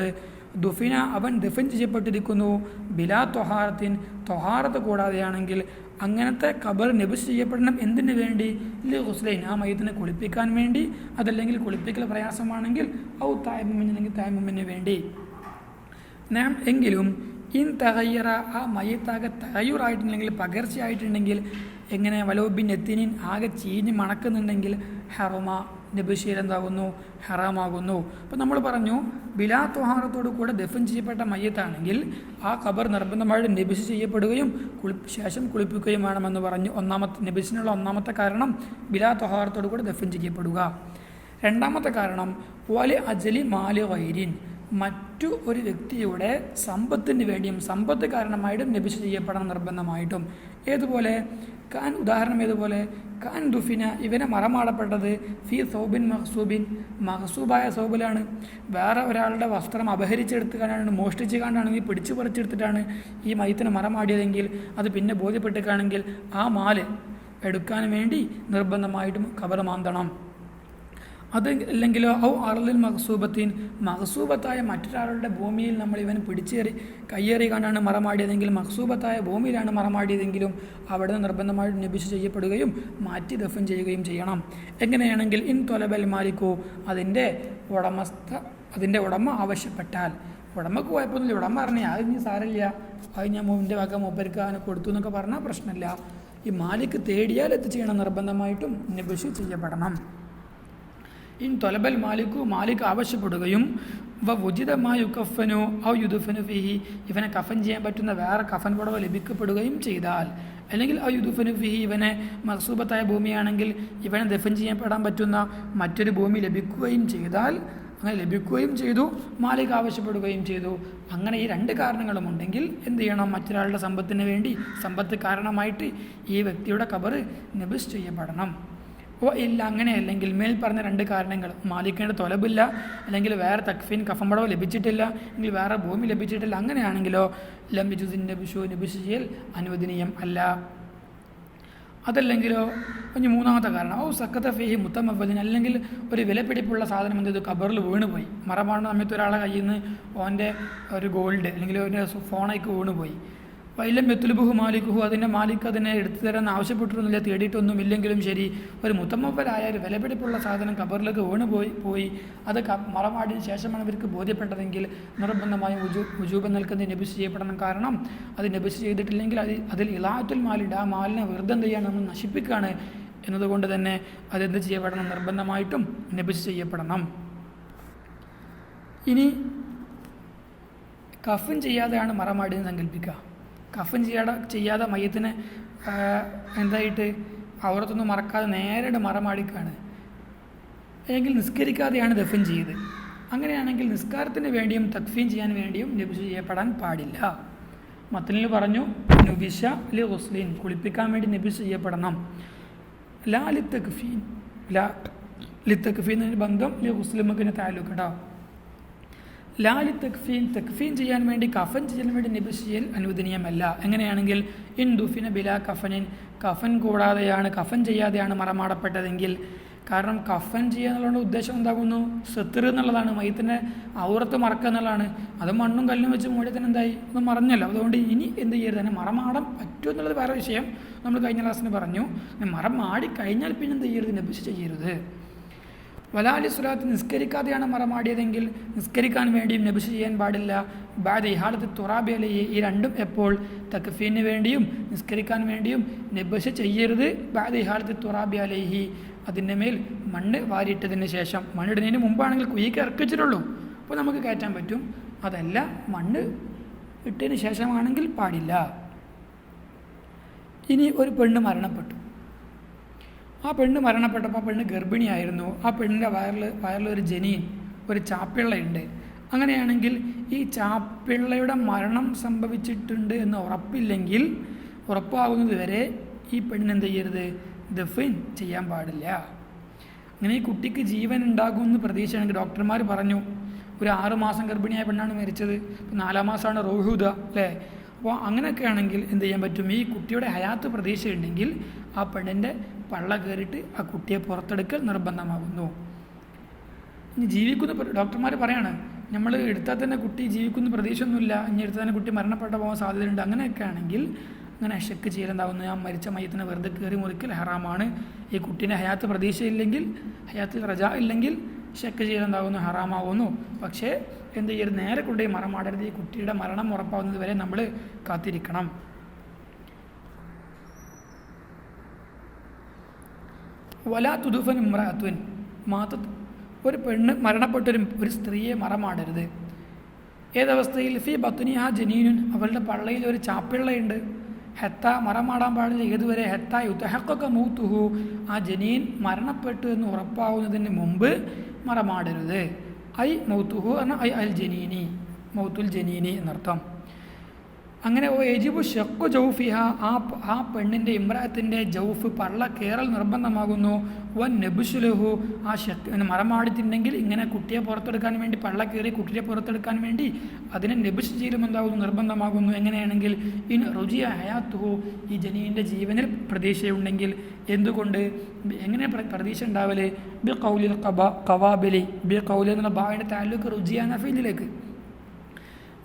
ദുഫിന, അവൻ ദഫൻ ചെയ്യപ്പെട്ടിരിക്കുന്നു ബിലാ ത്വഹാറത്തിൻ, ത്വഹാറത്ത് കൂടാതെയാണെങ്കിൽ അങ്ങനത്തെ ഖബർ നബിസ് ചെയ്യപ്പെടണം. എന്തിനു വേണ്ടി? ലി ഗുസ്ലൈൻ, ആ മയ്യത്തിനെ കുളിപ്പിക്കാൻ വേണ്ടി, അതല്ലെങ്കിൽ കുളിപ്പിക്കൽ പ്രയാസമാണെങ്കിൽ ഔ തയമ്മുമിൻ, അല്ലെങ്കിൽ തയമ്മുമിന് വേണ്ടി. എങ്കിലും ഇൻ തഗയ്യറ, ആ മയ്യത്താകെ തഗയ്യുറായിട്ടുണ്ടെങ്കിൽ പകർച്ചയായിട്ടുണ്ടെങ്കിൽ, എങ്ങനെ? വലോബിൻ എത്തിനിൻ, ആകെ ചീഞ്ഞ് മണക്കുന്നുണ്ടെങ്കിൽ ഹറമ, നബിശീൽ എന്താകുന്നു? ഹറാമാകുന്നു. അപ്പോൾ നമ്മൾ പറഞ്ഞു ബിലാ ത്വഹാറത്തോടു കൂടെ ദഫൻ ചെയ്യപ്പെട്ട മയ്യത്താണെങ്കിൽ ആ ഖബർ നിർബന്ധമായിട്ട് നബിസ് ചെയ്യപ്പെടുകയും ശേഷം കുളിപ്പിക്കുകയും വേണമെന്ന് പറഞ്ഞു. നബിസിനുള്ള ഒന്നാമത്തെ കാരണം ബിലാ ത്വഹാറത്തോടു കൂടെ ദഫൻ ചെയ്യപ്പെടുക. രണ്ടാമത്തെ കാരണം വലി അജലി മാലി ഗൈരിൻ, മറ്റു ഒരു വ്യക്തിയുടെ സമ്പത്തിന് വേണ്ടിയും സമ്പത്ത് കാരണമായിട്ടും നബിസ് ചെയ്യപ്പെടണം നിർബന്ധമായിട്ടും. ഏതുപോലെ? ഖാൻ, ഉദാഹരണം ഏതുപോലെ? ഖാൻ ദുഫിന, ഇവനെ മറമാടപ്പെട്ടത് ഫി സൗബിൻ മഹ്സൂബിൻ, മഹ്സൂബായ സൗബിലാണ്. വേറെ ഒരാളുടെ വസ്ത്രം അപഹരിച്ചെടുത്തുകൊണ്ടാണ്, മോഷ്ടിച്ചു കൊണ്ടാണെങ്കിൽ പിടിച്ചു പറിച്ചെടുത്തിട്ടാണ് ഈ മയ്യത്തിനെ മറമാടിയതെങ്കിൽ, അത് പിന്നെ ബോധ്യപ്പെട്ടിട്ടാണെങ്കിൽ ആ മാല് എടുക്കാൻ വേണ്ടി നിർബന്ധമായിട്ടും ഖബർ മാന്തണം. അത് അല്ലെങ്കിലോ ഔ അർലിൽ മഹ്സൂബത്തിൻ, മഹ്സൂബത്തായ മറ്റൊരാളുടെ ഭൂമിയിൽ നമ്മൾ ഇവൻ കയ്യേറി കൊണ്ടാണ് മറമാടിയതെങ്കിൽ, മഹ്സൂബത്തായ ഭൂമിയിലാണ് മറമാടിയതെങ്കിലും അവിടെ നിർബന്ധമായിട്ട് നബിസ് ചെയ്യപ്പെടുകയും മാറ്റി ദഫൻ ചെയ്യുകയും ചെയ്യണം. എങ്ങനെയാണെങ്കിൽ ഇൻ തൊലബൽ മാലിക്കു, അതിൻ്റെ അതിൻ്റെ ഉടമ ആവശ്യപ്പെട്ടാൽ, ഉടമക്ക് കുഴപ്പമൊന്നുമില്ല, ഉടമ പറഞ്ഞാൽ അത് ഇനി സാരമില്ല, അത് ഞാൻ എൻ്റെ വക മൂപ്പർക്ക് അവന് കൊടുത്തു എന്നൊക്കെ പറഞ്ഞാൽ പ്രശ്നമില്ല. ഈ മാലിക്ക് തേടിയാൽ ചെയ്യണം, നിർബന്ധമായിട്ടും നബിഷ് ചെയ്യപ്പെടണം. ഇൻ തൊലബൽ മാലിക്കു, മാലിക് ആവശ്യപ്പെടുകയും ഉചിതമായ കഫനോ ഔ യുദുഫനു ഫിഹി, ഇവനെ കഫൻ ചെയ്യാൻ പറ്റുന്ന വേറെ കഫൻ പുടവ ലഭിക്കപ്പെടുകയും ചെയ്താൽ, അല്ലെങ്കിൽ ഔ യുദുഫനു ഫിഹി, ഇവനെ മഖ്സൂബത്തായ ഭൂമിയാണെങ്കിൽ ഇവനെ ദഫൻ ചെയ്യപ്പെടാൻ പറ്റുന്ന മറ്റൊരു ഭൂമി ലഭിക്കുകയും ചെയ്താൽ, അങ്ങനെ ലഭിക്കുകയും ചെയ്തു, മാലിക് ആവശ്യപ്പെടുകയും ചെയ്തു. അങ്ങനെ ഈ രണ്ട് കാരണങ്ങളും ഉണ്ടെങ്കിൽ എന്ത് ചെയ്യണം? മറ്റൊരാളുടെ സമ്പത്തിന് വേണ്ടി, സമ്പത്ത് കാരണമായിട്ട് ഈ വ്യക്തിയുടെ ഖബർ നബിസ് ചെയ്യപ്പെടണം. ഇല്ല, അങ്ങനെയല്ലെങ്കിൽ മേൽ പറഞ്ഞ രണ്ട് കാരണങ്ങൾ, മാലിക്കിൻ്റെ തൊലബില്ല, അല്ലെങ്കിൽ വേറെ തക്ഫീൻ കഫമ്പടവോ ലഭിച്ചിട്ടില്ല, അല്ലെങ്കിൽ വേറെ ഭൂമി ലഭിച്ചിട്ടില്ല, അങ്ങനെയാണെങ്കിലോ ലം യജൂസിൻ നബിഷു, നബിഷ് ചെയ്യൽ അനുവദനീയം അല്ല. അതല്ലെങ്കിലോ ഇനി മൂന്നാമത്തെ കാരണം, സക്കത്ത ഫീഹി മുത്തമവ്വലിൻ, അല്ലെങ്കിൽ ഒരു വിലപിടിപ്പുള്ള സാധനം എന്ത് ചെയ്തു? ഖബറിൽ വീണുപോയി. മറമാടുന്ന സമയത്ത് ഒരാളെ കയ്യിൽ നിന്ന് ഓൻ്റെ ഒരു ഗോൾഡ് അല്ലെങ്കിൽ ഒരു ഫോണേക്ക് വീണുപോയി. വൈലം എത്തുലുബുഹു മാലിക്കുഹു, അതിൻ്റെ മാലിക് അതിനെ എടുത്തു തരാൻ ആവശ്യപ്പെട്ടിട്ടൊന്നുമില്ല, തേടിയിട്ടൊന്നും ഇല്ലെങ്കിലും ശരി, ഒരു മുത്തമ്മവരായ ഒരു വിലപിടിപ്പുള്ള സാധനം ഖബറിലേക്ക് വീണുപോയി അത് മറമാടിന് ശേഷമാണ് ഇവർക്ക് ബോധ്യപ്പെട്ടതെങ്കിൽ നിർബന്ധമായും വുജൂബ് നിൽക്കുന്നത് നബിസ് ചെയ്യപ്പെടണം. കാരണം അത് നബിസ് ചെയ്തിട്ടില്ലെങ്കിൽ അതിൽ ഇലാത്തുൽ മാലിഡ്, ആ മാലിനെ വെറുതെ എന്ത് ചെയ്യാണ്? നമ്മൾ നശിപ്പിക്കുകയാണ്. എന്നതുകൊണ്ട് തന്നെ അതെന്ത് ചെയ്യപ്പെടണം? നിർബന്ധമായിട്ടും നബിസ് ചെയ്യപ്പെടണം. ഇനി കഫൻ ചെയ്യാതെയാണ് മറമാടിന് സങ്കല്പിക്കുക. കഫൻ ചെയ്യാതെ മയ്യത്തിനെ എന്തായിട്ട് ഔറത്തൊന്നും മറക്കാതെ നേരിട്ട് മറമാടിക്കാണ്, അല്ലെങ്കിൽ നിസ്കരിക്കാതെയാണ് ദഫൻ ചെയ്ത്. അങ്ങനെയാണെങ്കിൽ നിസ്കാരത്തിന് വേണ്ടിയും തക്ഫീൻ ചെയ്യാൻ വേണ്ടിയും നബിസ് ചെയ്യപ്പെടാൻ പാടില്ല. മത്തനിൽ പറഞ്ഞു നുബിഷ ലി ഗുസ്ലിൻ, കുളിപ്പിക്കാൻ വേണ്ടി നബിസ് ചെയ്യപ്പെടണം. ലാ ലി തക്ഫീൻ, ലി തക്ഫീൻ ബന്ധം ലി ഗുസ്ലിമക്കിന് താലൂക്കട്ടോ. ലാലി തക്ഫീൻ, തക്ഫീൻ ചെയ്യാൻ വേണ്ടി കഫൻ ചെയ്യാൻ വേണ്ടി നബിസ് ചെയ്യൽ അനുവദനീയമല്ല. എങ്ങനെയാണെങ്കിൽ ഇൻ ദുഫിന ബിലാ കഫനിൻ, കഫൻ കൂടാതെയാണ്, കഫൻ ചെയ്യാതെയാണ് മറമാടപ്പെട്ടതെങ്കിൽ. കാരണം കഫൻ ചെയ്യാന്നുള്ളതുകൊണ്ട് ഉദ്ദേശം എന്താകുന്നു? സത്ർ എന്നുള്ളതാണ്, മയ്യത്തിൻ്റെ ഔറത്ത് മറക്കുക എന്നുള്ളതാണ്. അത് മണ്ണും കല്ലും വെച്ച് മൂടി തന്നെ എന്തായി? ഒന്നും മറഞ്ഞല്ലോ. അതുകൊണ്ട് ഇനി എന്ത് ചെയ്യരുത്? തന്നെ മറമാടം പറ്റും എന്നുള്ളത് വേറെ വിഷയം, നമ്മൾ കഴിഞ്ഞ ക്ലാസ്സിന് പറഞ്ഞു. മറമാടി കഴിഞ്ഞാൽ പിന്നെ എന്ത് ചെയ്യരുത്? നബിസ് ചെയ്യരുത്. വലാലി സ്വലാത്ത്, നിസ്കരിക്കാതെയാണ് മറമാടിയതെങ്കിൽ നിസ്കരിക്കാൻ വേണ്ടിയും നബിസ് ചെയ്യാൻ പാടില്ല. ബാദ ഇഹാലത്ത് തുറാബി അലൈഹി, ഈ രണ്ടും എപ്പോൾ? തക്ഫീന് വേണ്ടിയും നിസ്കരിക്കാൻ വേണ്ടിയും നബിസ് ചെയ്യരുത്. ബാദ ഇഹാലത്ത് തുറാബി അലൈഹി, അതിൻ്റെ മേൽ മണ്ണ് വാരിയിട്ടതിന് ശേഷം. മണ്ണിടുന്നതിന് മുമ്പാണെങ്കിൽ കുയ്ക്ക് ഇറക്കിച്ചിട്ടുള്ളൂ, അപ്പോൾ നമുക്ക് കയറ്റാൻ പറ്റും. അതല്ല, മണ്ണ് ഇട്ടതിന് ശേഷമാണെങ്കിൽ പാടില്ല. ഇനി ഒരു പെണ്ണ് മരണപ്പെട്ടു. ആ പെണ്ണ് മരണപ്പെട്ടപ്പോൾ ആ പെണ്ണ് ഗർഭിണിയായിരുന്നു. ആ പെണ്ണിൻ്റെ വയറിലൊരു ജനീൻ, ഒരു ചാപ്പിള്ളയുണ്ട്. അങ്ങനെയാണെങ്കിൽ ഈ ചാപ്പിള്ളയുടെ മരണം സംഭവിച്ചിട്ടുണ്ട് എന്ന് ഉറപ്പില്ലെങ്കിൽ, ഉറപ്പാകുന്നത് വരെ ഈ പെണ്ണിന് എന്ത് ചെയ്യരുത്? ദഫൻ ചെയ്യാൻ പാടില്ല. അങ്ങനെ ഈ കുട്ടിക്ക് ജീവൻ ഉണ്ടാകുമെന്ന് പ്രതീക്ഷയാണെങ്കിൽ, ഡോക്ടർമാർ പറഞ്ഞു ഒരു 6 മാസം ഗർഭിണിയായ പെണ്ണാണ് മരിച്ചത്, 4-ാം മാസമാണ് റോഹുദ അല്ലേ. അപ്പോൾ അങ്ങനെയൊക്കെ ആണെങ്കിൽ എന്ത് ചെയ്യാൻ പറ്റും? ഈ കുട്ടിയുടെ ഹയാത്ത് പ്രതീക്ഷയുണ്ടെങ്കിൽ ആ പെണ്ണിൻ്റെ പള്ള കയറിയിട്ട് ആ കുട്ടിയെ പുറത്തെടുക്കൽ നിർബന്ധമാകുന്നു. ഇനി ജീവിക്കുന്ന ഡോക്ടർമാർ പറയാണ്, നമ്മൾ എടുത്താൽ തന്നെ കുട്ടി ജീവിക്കുന്ന പ്രതീക്ഷയൊന്നുമില്ല, ഇനി എടുത്താൽ തന്നെ കുട്ടി മരണപ്പെട്ടു പോകാൻ സാധ്യതയുണ്ട്. അങ്ങനെയൊക്കെ ആണെങ്കിൽ അങ്ങനെ ഷെക്ക് ചെയ്യലുണ്ടാകുന്നു. ആ മരിച്ച മയ്യത്തിനെ വെറുതെ കയറി മുറിക്കൽ ഹറാമാണ്. ഈ കുട്ടീൻ്റെ ഹയാത്ത് പ്രതീക്ഷയില്ലെങ്കിൽ, ഹയാത്തിൽ റജ ഇല്ലെങ്കിൽ ഷെക്ക് ചെയ്യലുണ്ടാകുന്നു, ഹറാമാകുന്നു. പക്ഷേ എന്ത് ചെയ്യരുത്? നേരെ കൊണ്ടുപോയി മറമാടരുത്. ഈ കുട്ടിയുടെ മരണം ഉറപ്പാകുന്നത് വരെ നമ്മൾ കാത്തിരിക്കണം. വലാ തുദുഫൻ ഇമ്രാത്തുൻ, ഒരു പെണ്ണ് മരണപ്പെട്ടൊരു സ്ത്രീയെ മറമാടരുത്. ഏതവസ്ഥയിൽ? ഫി ബത്തുനിഹ ജനീനുൻ, അവളുടെ പള്ളയിൽ ഒരു ചാപ്പിള്ളയുണ്ട്. ഹെത്ത, മറമാടാൻ പാടില്ല ഏതുവരെ? ഹെത്ത യുതഹഖഖ മൗതുഹു, ആ ജനീൻ മരണപ്പെട്ടു എന്ന് ഉറപ്പാവുന്നതിന് മുമ്പ് മറമാടരുത്. ഐ മൗതുഹു എന്ന ഐ അൽ ജനീനി, മൗത്തുൽ ജനീനി എന്നർത്ഥം. അങ്ങനെ യജിബു ഷഖ്ഖു ജൗഫിഹ, ആ പെണ്ണിൻ്റെ ഇമ്രാത്തിൻ്റെ ജൗഫ്, പള്ള കയറൽ നിർബന്ധമാകുന്നു. വൻ നബുസുലഹു, ആ ഷക്ക് മറമാടിയിട്ടുണ്ടെങ്കിൽ ഇങ്ങനെ കുട്ടിയെ പുറത്തെടുക്കാൻ വേണ്ടി, പള്ള കയറി കുട്ടിയെ പുറത്തെടുക്കാൻ വേണ്ടി അതിനെ നബുസ് ചെയ്യലും എന്താകുന്നു? നിർബന്ധമാകുന്നു. എങ്ങനെയാണെങ്കിൽ ഇൻ റുജിയ ഹയാത്തുഹു, ഈ ജനീൻ്റെ ജീവനിൽ പ്രതീക്ഷയുണ്ടെങ്കിൽ. എന്തുകൊണ്ട്? എങ്ങനെ പ്രതീക്ഷ ഉണ്ടാവല്? ബി ഖൗലിൽ ഖവാബിലി, ബി ഖൗലി എന്നുള്ള ബായുടെ താലൂക്ക് റുജിയ എന്ന ഫീലിലേക്ക്.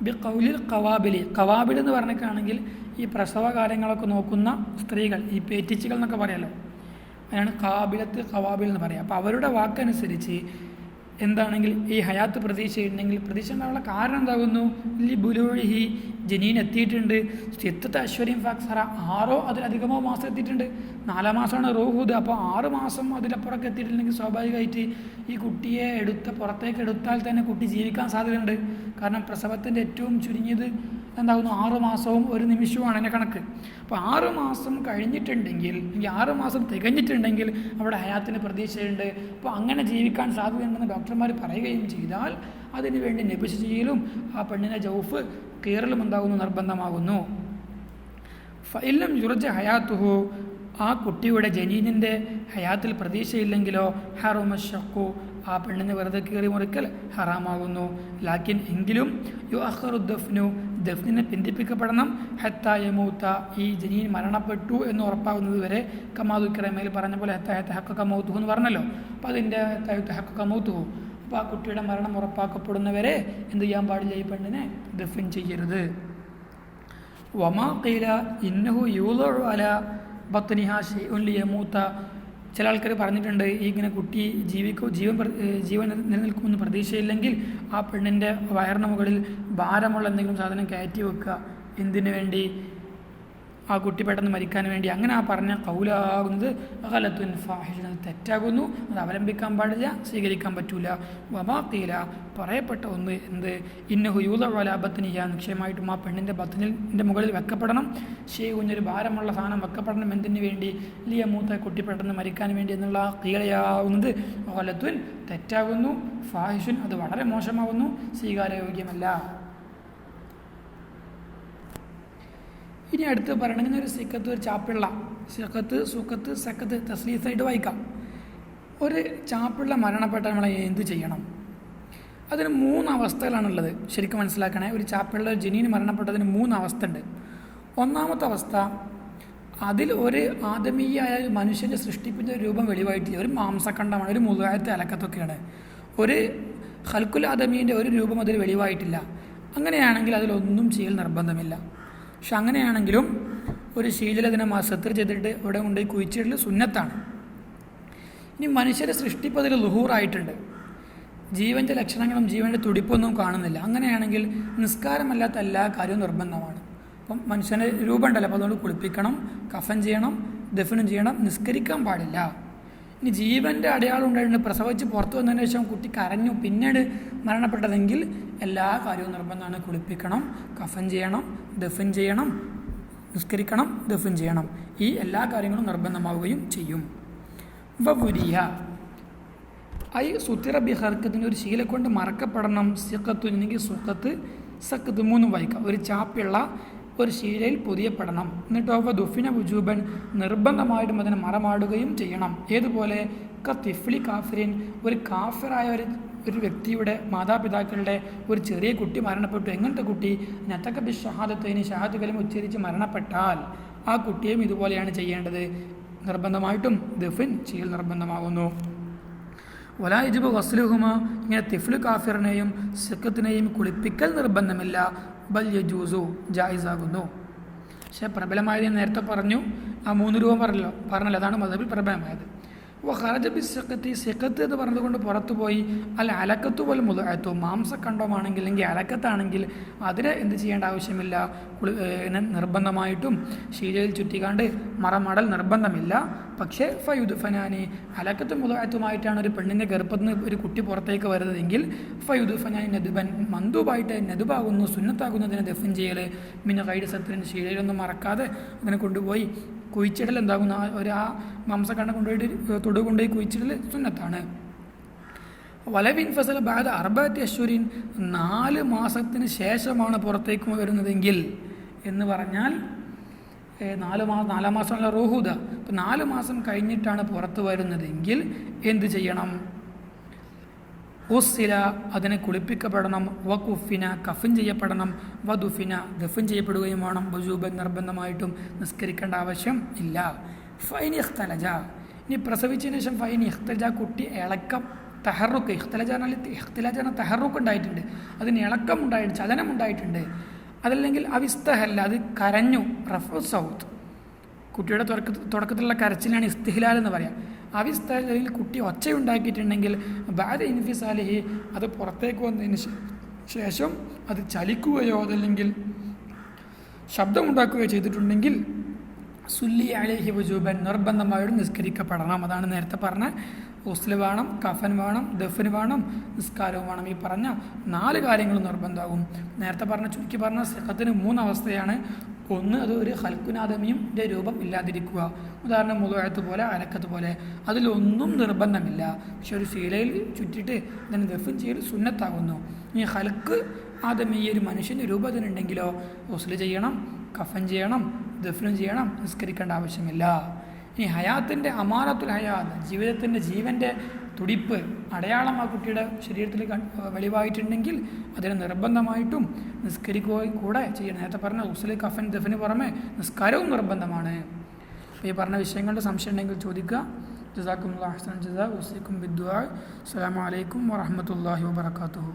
ബി ഖൗലിൽ ഖവാബിലി, ഖവാബിൽ എന്ന് പറഞ്ഞിട്ടാണെങ്കിൽ ഈ പ്രസവ കാര്യങ്ങളൊക്കെ നോക്കുന്ന സ്ത്രീകൾ, ഈ പേറ്റിച്ചുകൾ എന്നൊക്കെ പറയാമല്ലോ, അതിനാണ് ഖാബിലത്ത് ഖവാബിൽ എന്ന് പറയാം. അപ്പോൾ അവരുടെ വാക്കനുസരിച്ച് എന്താണെങ്കിൽ ഈ ഹയാത്ത് പ്രതീക്ഷയുണ്ടെങ്കിൽ പ്രതീക്ഷ ഉണ്ടാവാനുള്ള കാരണം എന്താകുന്നു, ലി ബുലൂഹി ജനീൻ എത്തിയിട്ടുണ്ട്, ചിത്തത്തെ ഐശ്വര്യം ഫാക്സറ 6 അതിലധികമോ മാസം എത്തിയിട്ടുണ്ട്. 4 മാസമാണ് റൂഹുദ്. അപ്പോൾ 6 മാസം അതിലപ്പുറമൊക്കെ എത്തിയിട്ടുണ്ടെങ്കിൽ സ്വാഭാവികമായിട്ട് ഈ കുട്ടിയെ പുറത്തേക്ക് എടുത്താൽ തന്നെ കുട്ടി ജീവിക്കാൻ സാധ്യതയുണ്ട്. കാരണം പ്രസവത്തിൻ്റെ ഏറ്റവും ചുരുങ്ങിയത് എന്താകുന്നു 6 മാസവും 1 നിമിഷവുമാണ് എൻ്റെ കണക്ക്. അപ്പോൾ 6 മാസം കഴിഞ്ഞിട്ടുണ്ടെങ്കിൽ, ഈ 6 മാസം തികഞ്ഞിട്ടുണ്ടെങ്കിൽ അവിടെ ഹയാത്തിന് പ്രതീക്ഷയുണ്ട്. അപ്പോൾ അങ്ങനെ ജീവിക്കാൻ സാധ്യതയുണ്ടെന്ന് ഡോക്ടർമാർ പറയുകയും ചെയ്താൽ അതിനു വേണ്ടി നബിസ് ചെയ്യലും ആ പെണ്ണിനെ ജൗഫ് കീറലും എന്താകുന്നു, നിർബന്ധമാകുന്നു. ഫഇല്ലം യുർജ ഹയാത്തുഹു, ആ കുട്ടിയുടെ ജനീനിൻ്റെ ഹയാത്തിൽ പ്രതീക്ഷയില്ലെങ്കിലോ ഹറുമ ഷഖു, ആ പെണ്ണിനെ വെറുതെ കീറി മുറിക്കൽ ഹറാമാകുന്നു. ലാക്കിൻ എങ്കിലും യു അഖറു ദഫ്നു, ദഫ്നിനെ പിന്തിപ്പിക്കപ്പെടണം. ഹത്താ യമൂത്ത, ഈ ജനീൻ മരണപ്പെട്ടു എന്ന് ഉറപ്പാകുന്നത് വരെ. കമാതുക്കിറമേൽ പറഞ്ഞ പോലെ ഹത്ത ഹക്ക മൗത്തുഹു എന്ന് പറഞ്ഞല്ലോ. അപ്പോൾ അതിൻ്റെ ഹക്ക മൗത്തുഹു, അപ്പോൾ ആ കുട്ടിയുടെ മരണം ഉറപ്പാക്കപ്പെടുന്നവരെ എന്ത് ചെയ്യാൻ പാടില്ല, ഈ പെണ്ണിനെ ദഫിൻ ചെയ്യരുത്. വമാ ഖീല ഇന്നഹു യൂളഉ അലാ ബത്നിഹ ശൈഉൻ ലിയമൂത്ത, ചില ആൾക്കാർ പറഞ്ഞിട്ടുണ്ട് ഇങ്ങനെ കുട്ടി ജീവൻ നിലനിൽക്കുമെന്ന് പ്രതീക്ഷയില്ലെങ്കിൽ ആ പെണ്ണിൻ്റെ വയറിന് മുകളിൽ ഭാരമുള്ള എന്തെങ്കിലും സാധനം കയറ്റി വെക്കുക. എന്തിനു വേണ്ടി, ആ കുട്ടി പെട്ടെന്ന് മരിക്കാൻ വേണ്ടി. അങ്ങനെ ആ പറഞ്ഞ കൗലാകുന്നത് ഗലത്തുൻ ഫാഹിഷ, തെറ്റാകുന്നു. അത് അവലംബിക്കാൻ പാടില്ല, സ്വീകരിക്കാൻ പറ്റൂല. വമാഖീല, പറയപ്പെട്ട ഒന്ന് എന്ത്, ഇന്നഹു യൂളഉ അലാ ബത്നിഹ, നിശ്ചയമായിട്ടും ആ പെണ്ണിൻ്റെ ബത്നിൻ്റെ മുകളിൽ വെക്കപ്പെടണം. ഷൈഉൻ, ഭാരമുള്ള സാധനം വെക്കപ്പെടണം. എന്തിനു വേണ്ടി, ലിയമൂത്ത, കുട്ടി പെട്ടെന്ന് മരിക്കാൻ വേണ്ടി എന്നുള്ള ഖീലയാവുന്നത് ഗലത്തുൻ, തെറ്റാകുന്നു. ഫാഹിഷുൻ, അത് വളരെ മോശമാകുന്നു, സ്വീകാര്യോഗ്യമല്ല. ഇനി അടുത്ത് പറയണമെങ്കിൽ ഒരു സിക്കത്ത്, ഒരു ചാപ്പിള്ള, സിക്കത്ത് സുക്കത്ത് സക്കത്ത് തസ്ലീസായിട്ട് വായിക്കാം. ഒരു ചാപ്പിള്ള മരണപ്പെട്ട നമ്മളെ എന്ത് ചെയ്യണം? അതിന് 3 അവസ്ഥകളാണുള്ളത്. ശരിക്കും മനസ്സിലാക്കണേ. ഒരു ചാപ്പിള്ള ജനീന് മരണപ്പെട്ടതിന് 3 അവസ്ഥ ഉണ്ട്. ഒന്നാമത്തെ അവസ്ഥ, അതിൽ ഒരു ആദമീയായ മനുഷ്യൻ്റെ സൃഷ്ടിപ്പിൻ്റെ രൂപം വെളിവായിട്ടില്ല. ഒരു മാംസഖണ്ഡമാണ്, ഒരു മുഴുവത്തെ അലക്കത്തൊക്കെയാണ്. ഒരു ഖൽഖുൽ ആദമീൻ്റെ ഒരു രൂപം അതിൽ വെളിവായിട്ടില്ല. അങ്ങനെയാണെങ്കിൽ അതിലൊന്നും ചെയ്യൽ നിർബന്ധമില്ല. പക്ഷെ അങ്ങനെയാണെങ്കിലും ഒരു ശീലതിനെ സത്ർ ചെയ്തിട്ട് ഇവിടെ കൊണ്ടുപോയി കുഴിച്ചിടൽ സുന്നത്താണ്. ഇനി മനുഷ്യരെ സൃഷ്ടിപ്പ് അതിൽ ലുഹൂറായിട്ടുണ്ട്, ജീവൻ്റെ ലക്ഷണങ്ങളും ജീവൻ്റെ തുടിപ്പൊന്നും കാണുന്നില്ല. അങ്ങനെയാണെങ്കിൽ നിസ്കാരമല്ലാത്ത എല്ലാ കാര്യവും നിർബന്ധമാണ്. അപ്പം മനുഷ്യൻ്റെ രൂപം ഉണ്ടല്ലോ, അപ്പോൾ അതുകൊണ്ട് കുളിപ്പിക്കണം, കഫൻ ചെയ്യണം, ദഫനും ചെയ്യണം, നിസ്കരിക്കാൻ പാടില്ല. ഇനി ജീവൻ്റെ അടയാളം ഉണ്ടായിട്ടുണ്ട്, പ്രസവിച്ച് പുറത്തു വന്നതിന് ശേഷം കുട്ടി കരഞ്ഞു പിന്നീട് മരണപ്പെട്ടതെങ്കിൽ എല്ലാ കാര്യവും നിർബന്ധമാണ്. കുളിപ്പിക്കണം, കഫൻ ചെയ്യണം, ദഫൻ ചെയ്യണം, നിസ്കരിക്കണം, ദഫൻ ചെയ്യണം. ഈ എല്ലാ കാര്യങ്ങളും നിർബന്ധമാവുകയും ചെയ്യും. വബുരിയ ഐ സുത്തിറ ബി ഹർക്കത്തിന്, ഒരു ശീല കൊണ്ട് മറക്കപ്പെടണം. സിഖത്തു, അല്ലെങ്കിൽ സുഖത്ത് സക്കത്ത് 3 വായിക്കാം. ഒരു ചാപ്പിള്ള ഒരു ശീലയിൽ പൊതിയപ്പെടണം. എന്നിട്ടോ ദുഫിന വുജൂബൻ, നിർബന്ധമായിട്ടും അതിനെ മറമാടുകയും ചെയ്യണം. ഏതുപോലെ തിഫ്ലി കാഫിരിൻ, ഒരു കാഫിറായ ഒരു വ്യക്തിയുടെ മാതാപിതാക്കളുടെ ഒരു ചെറിയ കുട്ടി മരണപ്പെട്ടു. എങ്ങനത്തെ കുട്ടി, നത്തക ബി ഷഹാദത്തൈനി, ഷഹാദത്ത് കലിമ ഉച്ചരിച്ച് മരണപ്പെട്ടാൽ ആ കുട്ടിയും ഇതുപോലെയാണ് ചെയ്യേണ്ടത്. നിർബന്ധമായിട്ടും ദഫിൻ ചെയ്യൽ നിർബന്ധമാകുന്നു. വലായിജിബ് വസ്ലുഹുമ, ഇങ്ങനെ തിഫ്ലു കാഫിറിനെയും സിക്കത്തിനെയും കുളിപ്പിക്കൽ നിർബന്ധമില്ല. ബൽ യജൂസു, ജായിസാകുന്നു. പക്ഷേ പ്രബലമായത് നേരത്തെ പറഞ്ഞു, ആ 3 രൂപ പറഞ്ഞല്ലോ, അതാണ് മദ്ഹബിൽ പ്രബലമായത്. ഖറജ ബി സിഖത്തി, സിഖത്ത് എന്ന് പറഞ്ഞതുകൊണ്ട് പുറത്തു പോയി. അല്ല അലക്കത്തു പോലെ മുതലത്തു, മാംസഖണ്ഡമാണെങ്കിൽ അല്ലെങ്കിൽ അലക്കത്താണെങ്കിൽ അതിന് എന്ത് ചെയ്യേണ്ട ആവശ്യമില്ല. നിർബന്ധമായിട്ടും ശീലയിൽ ചുറ്റിക്കാണ്ട് മറമടൽ നിർബന്ധമില്ല. പക്ഷേ ഫയുദ്ഫനാനി, അലക്കത്തും മുതലത്തുമായിട്ടാണ് ഒരു പെണ്ണിൻ്റെ ഗർഭത്തിൽ നിന്ന് ഒരു കുട്ടി പുറത്തേക്ക് വരുന്നതെങ്കിൽ ഫയുദ്ഫനാനി നദുബൻ, മന്ദൂബായിട്ട് നദുബാകുന്നു, സുന്നത്താകുന്നതിനെ ദഫൻ ചെയ്യൽ. പിന്നെ കൈഡ് സത്തിന് ശീലയിലൊന്നും മറക്കാതെ അതിനെ കൊണ്ടുപോയി കുഴിച്ചിടൽ എന്താകുന്ന ആ മാംസക്കണ്ണം കൊണ്ടുപോയിട്ട് കൊണ്ടുപോയി കുഴിച്ചിടൽ സുന്നത്താണ്. വലവിൻ ഫസൽ ബാദ 4 അശ്വരീൻ, 4 മാസത്തിന് ശേഷമാണ് പുറത്തേക്ക് വരുന്നതെങ്കിൽ എന്ന് പറഞ്ഞാൽ 4 മാസമുള്ള റൂഹുദ. അപ്പോൾ 4 മാസം കഴിഞ്ഞിട്ടാണ് പുറത്ത് വരുന്നതെങ്കിൽ എന്ത് ചെയ്യണം? ഉസ്സില, അതിനെ കുളിപ്പിക്കപ്പെടണം. വകുഫിന, കഫിൻ ചെയ്യപ്പെടണം. വദുഫിന, ദഫിൻ ചെയ്യപ്പെടുകയും വേണം. വജൂബൻ, നിർബന്ധമായിട്ടും നിസ്കരിക്കേണ്ട ആവശ്യം ഇല്ല. ഫൈൻ ഇഖ്തലജ, ഇനി പ്രസവിച്ചതിന് ശേഷം ഫൈൻ ഇഖ്തലജ, കുട്ടി ഇളക്കം തഹറുക്ക്, ഇഖ്തിലാജാണ് തഹറുക്ക് ഉണ്ടായിട്ടുണ്ട്, അതിന് ഇളക്കം ഉണ്ടായിട്ടുണ്ട്, ചലനം ഉണ്ടായിട്ടുണ്ട്. അതല്ലെങ്കിൽ അവിസ്തഹല്ല, അത് കരഞ്ഞു. റഫു സൗത്ത്, കുട്ടിയുടെ തുടക്കത്തിലുള്ള കരച്ചിലാണ് ഇസ്തിഹ്ലാൽ എന്ന് പറയാം. അവിസ്താൽ അല്ലെങ്കിൽ കുട്ടി ഒച്ചയുണ്ടാക്കിയിട്ടുണ്ടെങ്കിൽ ബാദ ഇൻഫിസാലിഹി അത് പുറത്തേക്ക് വന്നതിന് ശേഷം അത് ചലിക്കുകയോ അതല്ലെങ്കിൽ ശബ്ദമുണ്ടാക്കുകയോ ചെയ്തിട്ടുണ്ടെങ്കിൽ സുല്ലി അലൈഹി വജൂബൻ നിർബന്ധമായിട്ട് നിസ്കരിക്കപ്പെടണം. അതാണ് നേരത്തെ പറഞ്ഞ ഗുസ്ല് വേണം, കഫൻ വേണം, ദഫൻ വേണം, നിസ്കാരവും വേണം. ഈ പറഞ്ഞ 4 കാര്യങ്ങൾ നിർബന്ധമാകും. നേരത്തെ പറഞ്ഞ ചുരുക്കി പറഞ്ഞ സിഹത്തിന് 3 അവസ്ഥയാണ്. ഒന്ന്, അത് ഒരു ഹൽക്കുനാദമിയുടെ രൂപം ഇല്ലാതിരിക്കുക. ഉദാഹരണം മുതുഅത്ത് പോലെ, അലക്കത്ത് പോലെ, അതിലൊന്നും നിർബന്ധമില്ല. പക്ഷെ ഒരു ശീലയിൽ ചുറ്റിയിട്ട് ഇതിനെ ദഫൻ ചെയ്യൽ സുന്നത്താകുന്നു. ഈ ഹൽക്ക് ആദമി ഒരു മനുഷ്യൻ്റെ രൂപത്തിനുണ്ടെങ്കിലോ ഗുസ്ല് ചെയ്യണം, കഫൻ ചെയ്യണം, ദഫ്നും ചെയ്യണം, നിസ്കരിക്കേണ്ട ആവശ്യമില്ല. ഇനി ഹയാത്തിൻ്റെ അമാനത്തുൽ ഹയാത്ത്, ജീവിതത്തിൻ്റെ ജീവൻ്റെ തുടിപ്പ് അടയാളം ആ കുട്ടിയുടെ ശരീരത്തിൽ വെളിവായിട്ടുണ്ടെങ്കിൽ അതിന് നിർബന്ധമായിട്ടും നിസ്കരിക്കുക കൂടെ ചെയ്യണം. നേരത്തെ പറഞ്ഞ ഗുസ്ല്, കഫൻ, ദഫിന് പുറമെ നിസ്കാരവും നിർബന്ധമാണ്. അപ്പോൾ ഈ പറഞ്ഞ വിഷയങ്ങളുടെ സംശയം ഉണ്ടെങ്കിൽ ചോദിക്കുക. ജസാക്കുമുല്ലാഹി അഹ്സനൽ ജസാ. ഉസീക്കും ബിദ്ദുആ. അസ്സലാമു അലൈക്കും വറഹ്മത്തുള്ളാഹി വബറകാതുഹു.